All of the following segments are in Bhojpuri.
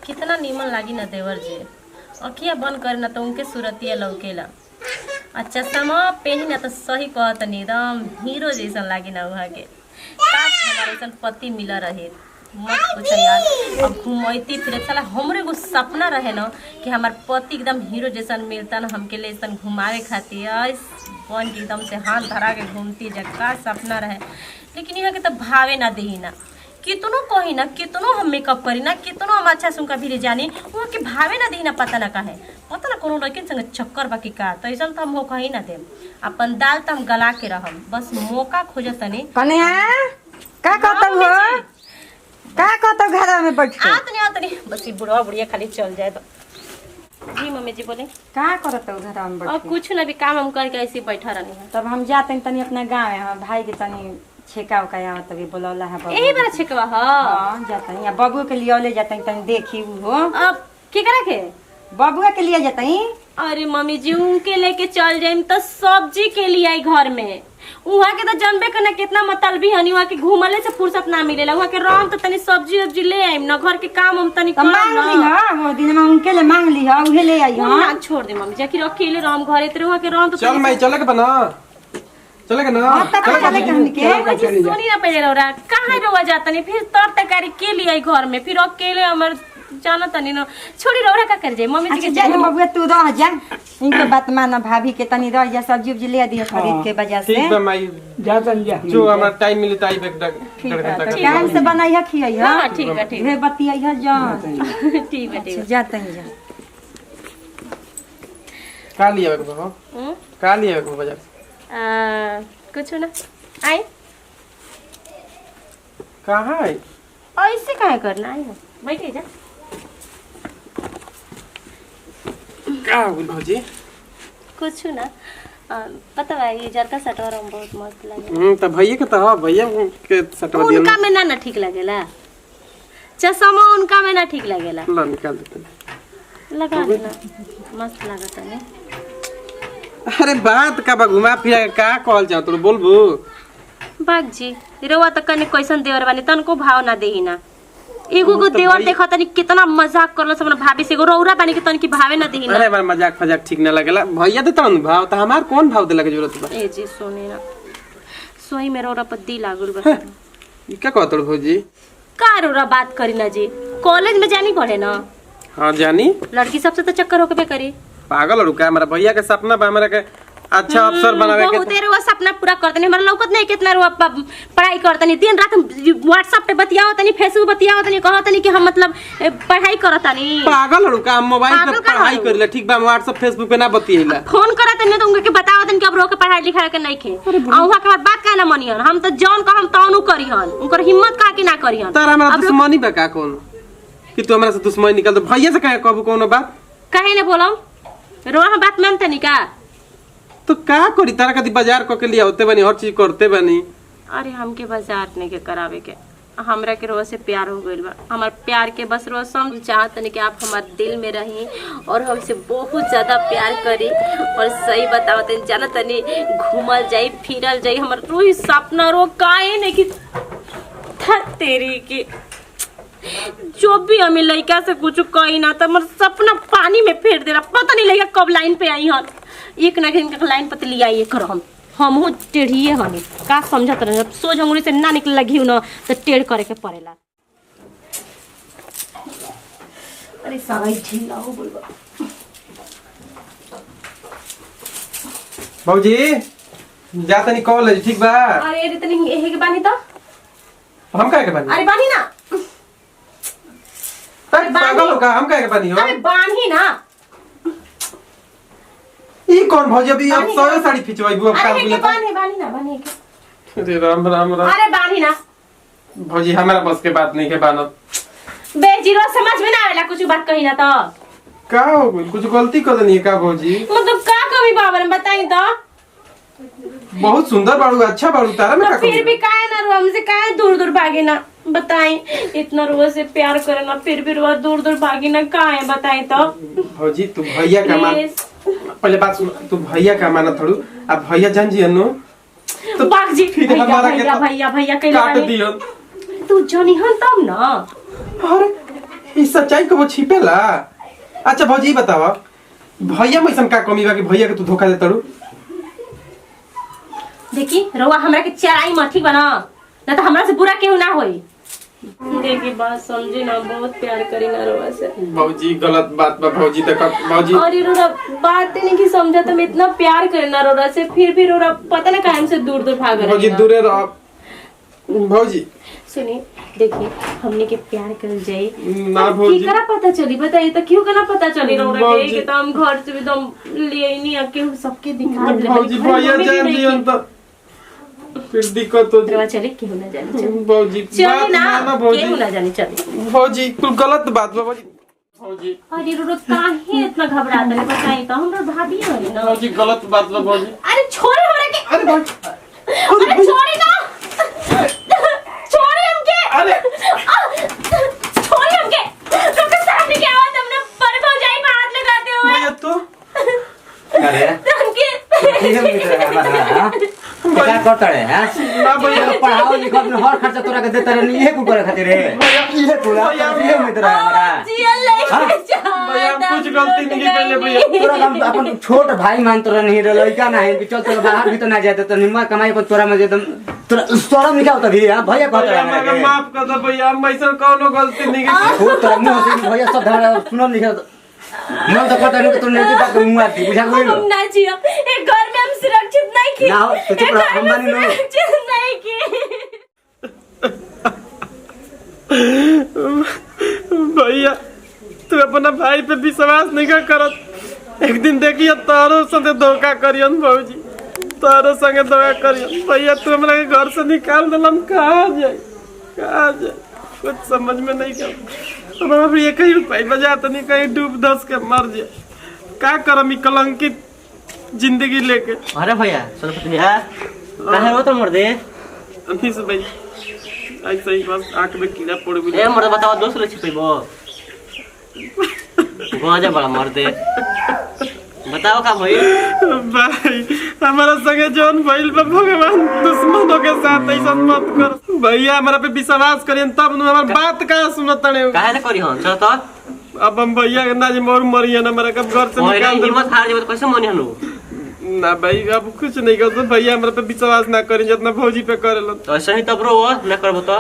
कितना नीमन लागी ना देवर जी। अखिया बंद करे ना तो उनके सूरतिया लौकेला। अच्छा समा पेही ना तो सही कहत नहीं एकदम हीरो जैसन लागी ना वहाँ के। काश हमारे ऐसा पति मिला रहे। मत पूछो यार। अब घूमती फिरे साला हमरे को सपना रहे ना कि हमार पति एकदम हीरो जैसन मिलता ना हमके लिए ऐसा घुमावे खातिर बन के एकदम से हाथ धरा के घूमती जगह सपना रहे। लेकिन यहाँ के तो भावे ना दही ना कितनो कही ना कितनो हम मेकअप करी ना कितनो हम अच्छा सुनका भी जानी वहाँ के भावे ना दी ना पता ना काहे पता ना कोनो लड़किन संग चक्कर बाकी का तो ऐसा तो हम हो कहीं ना देम अपन दाल तो हम गला के रहम बस मौका खोजत तनी कन्या का कहता हो का कहता घर में बैठ के आतनी बस ये बुढ़वा बुढ़िया खाली चल जाए तो जी मम्मी जी बोले का करत हो घर में बैठ और के कुछ ना भी काम हम करके ऐसे बैठा रहनी है तब हम जाते तनी अपना गांव है हम भाई के तनी छेका उका आवा तभी बोलौला है यही बार छिकवा हां जाते हैं या बबुआ के लिए ले जाते तनी देखी हो अब की करे के बबुआ के लिए जाते हैं अरे मम्मी जी उनके लेके चल जाइम तो सब्जी के लिए आई घर में वहाँ के तो जानबे करना कितना मतलबी हनी वहाँ के घूमले से फुर्सत ना मिलेला वहाँ के राम तो तनी सब्जी वब्जी ले आइम ना घर के काम हम तनी मांग ली हां वो दिन में उनके लिए मांग ली हां उहे ले आई हां ना छोड़ दे मम्मी जाके अकेले राम घरे तेरे वहाँ के राम तो चल मैं चले के बना चले के ना चले के हमके सोनी ना पहले रहा कहाँ रवा जाता नहीं फिर तर तरकारी के लिए आई घर में फिर अकेले हमर जाना तनी ना छोड़ी रौरा का कर जाए मम्मी जी के अच्छा बबुआ तू रह जा इनके बात माना भाभी के तनी रह जा सब्जी उब्जी ले दिया खरीद के वजह से ठीक बा माई जा तन जा जो हमरा टाइम मिली ताई एक ठीक डेढ़ है घंटा तो टाइम से बनाई है खियाई हां हाँ ठीक है ढेर बतियाई है जान ठीक है ठीक है जाते हैं जा का लिया के बाबा का लिया के बाजार कुछ ना आई कहाँ है ऐसे काहे करना आई ना बैठे जा का हो गइल भौजी कुछ ना पता है ये जरका सटवर हम बहुत मस्त लगे त भैया के त ह भैया के सटवा दिया उनका में ना ठीक लगेला चश्मा उनका में ना ठीक लगेला ला निकाल देते लगा देना मस्त लगता है अरे बात का बा घुमा फिरा के का कहल जा तू बोलबू बाग जी रोवा त कने कैसन देवर बानी तनको भाव ना देही ना एगो को देवर देखा तनी कितना मजाक करलो सब भाभी से एगो रौरा बानी के तन की भावे ना देही ना अरे बार मजाक फजाक ठीक ना लगेला भैया दे तन भाव त हमार कौन भाव देला के जरूरत बा ए जी सोने ना सोई में रौरा पर दी लागल बा ई का कहत भौजी का रौरा बात करी ना जी कॉलेज में जानी पड़े ना हां जानी लड़की सबसे तो चक्कर होके पे करी पागल और का हमारा भैया के सपना बा हमरा के अच्छा अफसर बनावे के बहुत देर वो सपना पूरा करते नहीं हमारा लौकत नहीं कितना रुआ पढ़ाई करते नहीं दिन रात हम व्हाट्सएप पे बतियाओ तनी फेसबुक बतियाओ तनी कहो तनी कि हम मतलब पढ़ाई करत नहीं पागल और का मोबाइल पे पढ़ाई करले ठीक बा व्हाट्सएप फेसबुक पे ना बतियेला फोन करत नहीं तो उनके बताओ तनी कि अब रो के पढ़ाई लिखाई के नहीं खे आ वहां के बात का ना मनियन हम तो जौन का हम तौनु करिहन उनकर हिम्मत का कि ना करिहन तारा हमरा दुश्मनी बा का कौन कि तू हमरा से दुश्मनी निकल दे भैया से कहे कबू कोनो बात काहे ने बोलम रो हम बात मानते नहीं का तो का करी तारा कदी बाजार क के लिए होते बनी हर चीज करते बनी अरे हमके बाजार नहीं के करावे के हमरा के रोज से प्यार हो गइल बा हमार प्यार के बस रोज समझ चाहत नहीं कि आप हमारे दिल में रही और हमसे बहुत ज्यादा प्यार करी और सही बताओ तनी जाना तनी घूमल जाई फिरल जाई हमर रोज सपना रो काहे नहीं कि तेरी की जो भी हमें लड़का से कुछ कही ना तो हमारा सपना पानी में फेर देला पता नहीं लगा कब लाइन पे आई हन एक ना एक लाइन पर लिया ये कर हम हो टेढ़िए हनी का समझत रहे सोच अंगुली से ना निकल लगी ना तो टेढ़ करे के पड़ेला अरे सारा ढीला हो बोलबा भौजी जा तनी कॉलेज ठीक बा अरे रे तनी एहे के बानी तो हम काहे के बनी अरे बानी ना अरे पागल हो का हम काहे के बनी हो अरे बानी ना ई कौन भौजी अभी अब सोए साड़ी खिंचवाई बुआ का अरे के बोले बानी ना बानी के अरे राम राम राम अरे बानी ना भौजी हमारा बस के बात नहीं के बानत बेजीरो समझ में ना आवेला कुछ बात कही ना तो का हो गइल कुछ गलती कर देनी है का भौजी मतलब का कमी बाबर बताई तो बहुत सुंदर बाड़ू अच्छा बाड़ू तारा में तो का फिर भी काहे ना रो हमसे काहे दूर दूर भागे ना बताई इतना रोज से प्यार करे ना फिर भी रोज दूर दूर भागी ना काहे बताई तो भौजी तू भैया का मान पहले बात सुन तू भैया का माना थोड़ू अब भैया जान जी अनु तो बाग जी फिर भैया हमारा के भैया भैया भैया काट दियो तू जानी हन तब ना अरे इस सच्चाई को वो छिपेला। अच्छा भौजी बतावा भैया में ऐसा का कमी बा कि भैया के तू धोखा देता रू? देखी रउआ हमरा के चराई मठी बना ना तो हमरा से बुरा केहू ना होई। देखी बात समझी ना, बहुत प्यार करी ना रउआ से। भौजी गलत बात बा भौजी, देखा भौजी अरे रोरा बात नहीं की समझा, तुम इतना प्यार करे ना रोरा से, फिर भी रोरा पता ना काहे हमसे दूर दूर भाग रही भौजी ना। दूरे रह भौजी। सुनिए देखिए हमने के प्यार कर जाए ना भौजी की करा पता चली, बताइए तो क्यों करा पता चली रोरा के भौजी। कि तो हम घर से भी एकदम लिए ही नहीं आके सबके दिखा दे भौजी भैया जान दियन तो फिर दिक्कत हो रवा चले क्यों ना जाने चले भौजी। चले बात ना माना भौजी। क्यों ना जाने चले भौजी कुल गलत बात बा भौजी। भौजी अरे रोरा काहे इतना घबराता है बताइए तो, हमरा भाभी है ना। भौजी गलत बात बा भौजी। अरे छोड़े हमरा के, अरे भौजी अरे छोड़े ना, छोड़े हमके, अरे छोड़े हमके, रोका सामने क्या आवाज हमने पर भौजाई पे हाथ लगाते हुए भैया तू अरे हमके ये मित्र है हमारा क्या करता है हां ना भैया पढ़ाओ लिखो अपने हर खर्चा तोरा के देता रहे ये कुल करे खातिर रे ये पूरा ये मित्र है हमारा जियल लेके जा भैया हम कुछ गलती नहीं कैले भैया। तोरा हम अपन छोट भाई मान तोरा नहीं रे लड़का ना है कि चल तोरा बाहर भी तो ना जाते तो निम्मा कमाई पर तोरा में एकदम तोरा शरम निकाल त भी हां भैया कहता भैया है हमरा माफ कर दे भैया, हम ऐसा कोनो गलती नहीं की। वो तोरा मुंह से भैया सब धरा सुनो निकाल मन तो पता नहीं कि तू नहीं बात मुंह आती बुझा गई हम ना जियो, एक घर में हम सुरक्षित नहीं की ना हो, तो चुप रहो, हम मानी लो। सुरक्षित नहीं की। भैया तू अपना भाई पे विश्वास नहीं का करत, एक दिन देखिए तारो संगे धोखा करियन भौजी, तारो संगे धोखा करियन। भैया तू हमरा के घर से निकाल देलम, कहाँ जाए कुछ समझ में नहीं कर। हमारा भी एक ही रुपये बजा तो नहीं कहीं डूब धस के मर जाए, का करम ई कलंकित जिंदगी लेके। अरे भैया सरपति है काहे हो तो मर दे अनिस भाई ऐसे ही बस आंख में कीड़ा पड़ गई। ए मर बताओ दोस्त ले छिपैबो गोजा बड़ा मर दे बताओ का भई भाई हमारा संगे जौन भइल बा भगवान दुश्मनों के साथ ऐसा मत कर भैया, हमारा पे विश्वास करियन तब न हमार बात कहाँ सुनत तड़े। काहे न करी हन चल तो अब हम भैया के ना जे मोर मरियन हमारा कब घर से ओए निकाल दे। हिम्मत हार जेबो तो कैसे मनी हनु ना भाई अब कुछ नहीं कर, तो भैया हमारा पे विश्वास ना करी जितना भौजी पे करेलन। तो ऐसे ही तब रो न करबो तो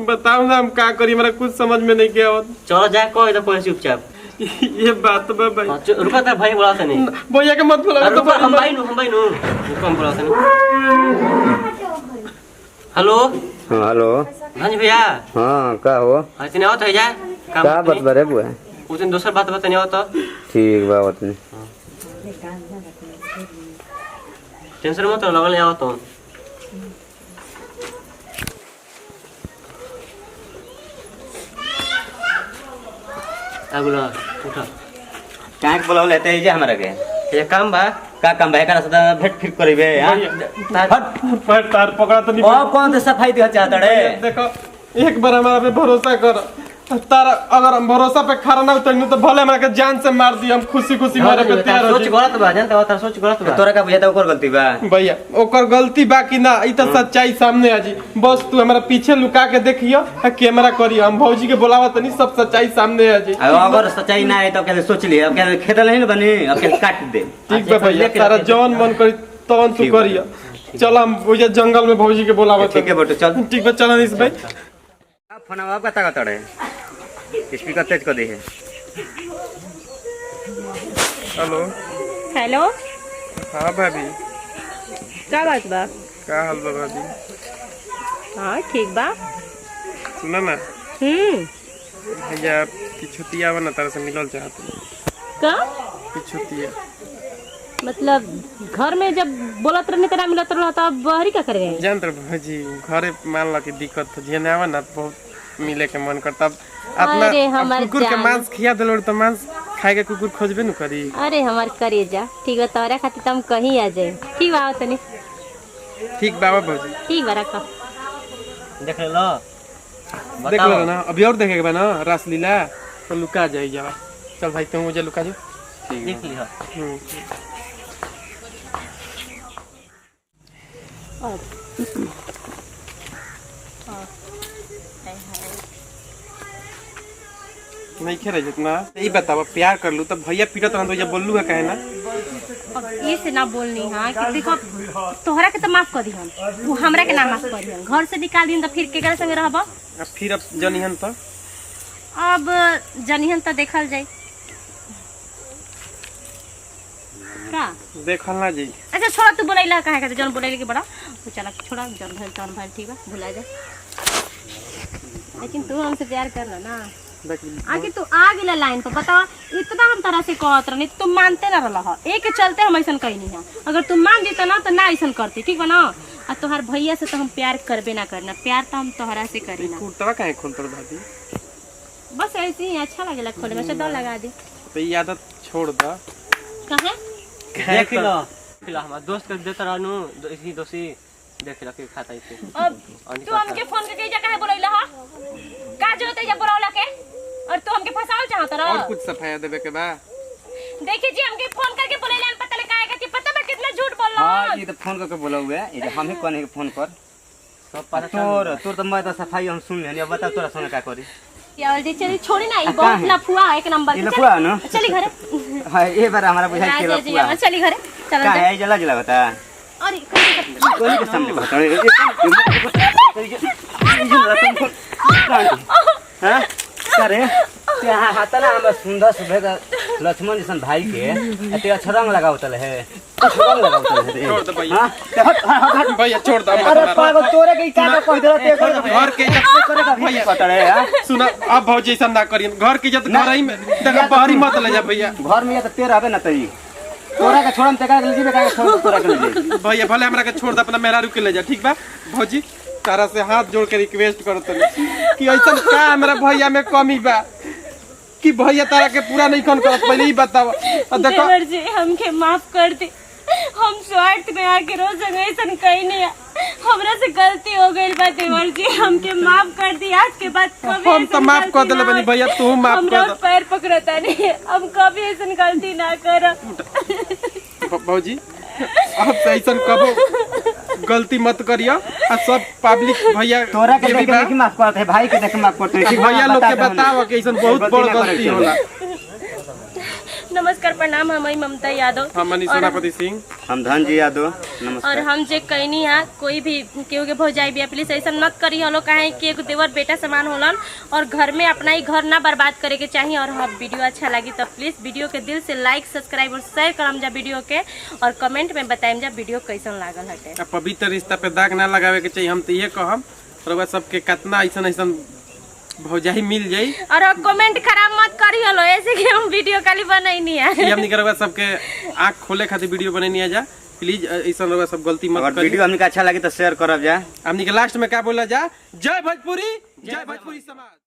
बताओ ना हम का करी, हमारा कुछ समझ में नहीं गया। चलो जा कह इधर पहुंच चुपचाप। ये बात बा भाई। रुका तेरे भाई बोला था नहीं भैया के मत बुलाओ तो रुका हम भाई नु कम बोला था नहीं। हेलो हां हेलो हां जी भैया हां का हो ऐसे आओ तो जा का बात बरे बुआ उस दिन दूसरा बात बताने आओ तो ठीक बा बात नहीं टेंशन मत लो लगल आओ तो अगला उठा काहे के बोलाव लेते जे हमरा के ये काम बा का काम भाई का सदा भेट फिर करिबे हां पर तार पकड़ा तो नहीं। ओ कौन से सफाई दिया चाहता रे देखो एक बार हमारा पे भरोसा कर, तारा अगर हम भरोसा पे खड़ा ना उतरनी तो भले हमरा के जान से मार दी, हम खुशी खुशी मारे पे तैयार हो सोच गलत बा जानते हो तार सोच गलत बा तोरा का बुझाता ओकर गलती बा भैया ओकर गलती बा कि ना ई तो सच्चाई सामने आ जी। बस तू हमारा पीछे लुका के देखियो कैमरा करियो, हम भौजी के बुलावा तनी सब सच्चाई सामने आ जी। अगर सच्चाई ना है तो कहले सोच लिए अब कहले खेतल नहीं बनी अब कहले काट दे ठीक बा भैया, तारा जौन मन करी तौन तू करियो। चल हम भैया जंगल में भौजी के बुलावा ठीक है बेटा चल ठीक बा चल इस भाई। फोन आप का तड़े स्पीकर तेज कर दे है हेलो हेलो हाँ भाभी का बात बा? का हाल बा भाभी? हाँ ठीक बा। सुना ना भैया की छुट्टी आवा ना तारा से मिलल चाहते का की छुट्टी मतलब घर में जब बोलत रहने तेरा मिलत रहा तब बहरी का करे रहे? जानते भौजी घरे मान ला की दिक्कत हो जेने आवा ना बहुत मिले के मन करता। अपना अरे अब हमार कुकुर के जान। मांस खिया देलो तो मांस खाए के कुकुर खोजबे न करी। अरे हमार करे जा ठीक बा, तोरा खातिर हम कहीं आ जाए। ठीक बा तनी ठीक बाबा भौजी ठीक बा रखा। देख लो देख लो ना अभी और देखे के बा ना रासलीला तो लुका जाई जावा। चल भाई तुम मुझे लुका जा देख लिया नहीं खेल जितना यही बतावा प्यार कर लू तो भैया पीटत रहन तो जब बोललू है कहे ना अब ये से ना बोलनी हाँ कि देखो तोहरा के तो माफ कर दिहन वो हमरा के ना माफ कर दिहन घर से निकाल दिन तो फिर केकरा संगे रहब अब फिर अब जनिहन तो अब जनिहन तो देखल जाए का देखल ना जी अच्छा छोड़ा तू बोलैला काहे के जन बोलैले के बड़ा तो चला छोड़ा जन भइल ठीक बा भुला जा लेकिन तू हमसे प्यार करला ना आगे तू आ गेला लाइन पर बता इतना हम तरह से कहत रहनी तुम मानते ना रहला एक के चलते हम ऐसा कहीं नहीं है अगर तुम मान जीता ना तो ना ऐसा करती ठीक बा ना और तोहार भैया से तो हम प्यार करबे ना करना प्यार तो हम तोहरा से करी ना कुर्तवा काहे खोलतर भाभी बस ऐसे ही अच्छा लगेला खोले में से दो लगा दे तो ये आदत छोड़ दा कहे देख लो हमारा दोस्त के देता रहनु इसी दोषी देख लो के खाता इसे अब तू हमके फोन के जगह है बोलैला हा का जो होते जब बोलौला के और तू हमके फसाओ चाहत रह और कुछ सफाया देवे के बा देखिए जी हमके फोन करके बोलैला पता लगा काहे कि पता बा कितना झूठ बोल रहा हां ये तो फोन करके बोला हुआ है ये हम ही कहने के फोन कर सब पता तोर तो मैं तो सफाई हम सुन लेनी अब बता तोरा सुन का करी यार जी चली छोड़ी ना ये बहुत लफुआ है एक नंबर ये लफुआ है ना चली घरे हां ये बार हमारा बुझाई के राजा जी लफुआ हम चली घरे चलो का है जला जला बता अरे कोई के सामने बता हां करे क्या हाथ ना हम सुंदर सुबह लक्ष्मण जैसन भाई के ते अच्छा रंग लगावतल है रंग लगावतल है छोड़ दे भैया हां भैया छोड़ दे अरे पागल तोरे के का कह दे ते घर के इज्जत करे का भैया पता है सुना अब भौजी ऐसा ना करियन घर की इज्जत घर ही में देखा बाहरी मत ले जा भैया घर में ये तो तेरा हबे ना तई तोरा के छोड़म ते का ले जीबे का छोड़ तोरा के ले जी भैया भले हमरा के छोड़ दे अपना मेहरारू के ले जा ठीक बा भौजी तारा से हाथ जोड़ के रिक्वेस्ट करो तनी कि ऐसा का हमरा भैया में कमी बा कि भैया तारा के पूरा नहीं कौन करत पहले ही बताओ देखो देवर जी हमके माफ कर दे हम स्वार्थ में आके रोज संग ऐसा कहीं नहीं हमरा से गलती हो गई बा देवर जी हमके माफ कर दी आज के बाद कभी हम तो माफ कर देले बनी भैया तू माफ कर दे पैर पकड़ता नहीं हम कभी ऐसा गलती ना करब भौजी अब से ऐसा कबो गलती मत करियो आ सब पब्लिक भैया तोरा के देख के माफ करत है भाई के देख माफ करते है भैया लोग के बताओ कि ऐसा बहुत बड़ गलती होला नमस्कार प्रणाम हम ममता यादव हम मनीष सेनापति सिंह हम धनजी यादव और नमस्कार हम जे कहनी है कोई भी केहू के भौजाई भी प्लीज ऐसा मत करी हलो काहे कि एगो देवर बेटा समान होलन और घर में अपना ही घर ना बर्बाद करे के चाहिए और हम वीडियो अच्छा लगी तो प्लीज वीडियो के दिल से लाइक सब्सक्राइब और शेयर करम जा वीडियो के और कमेंट में बताएम जा वीडियो कैसन लागल हटे पवित्र रिश्ता पे दाग ना लगावे के चाहिए हम तो ये कहम और सबके कितना ऐसा ऐसा भौजाई मिल जाई और कमेंट खराब मत करी हलो ऐसे कि हम वीडियो खाली बनैनी है हमनी करवा सबके आँख खोले खातिर वीडियो बनैनी जा प्लीज ऐसा लोग सब गलती मत अगर करी वीडियो हमनी के अच्छा लगे तो शेयर करब जा हमनी के लास्ट में क्या बोला जा जय भोजपुरी समाज।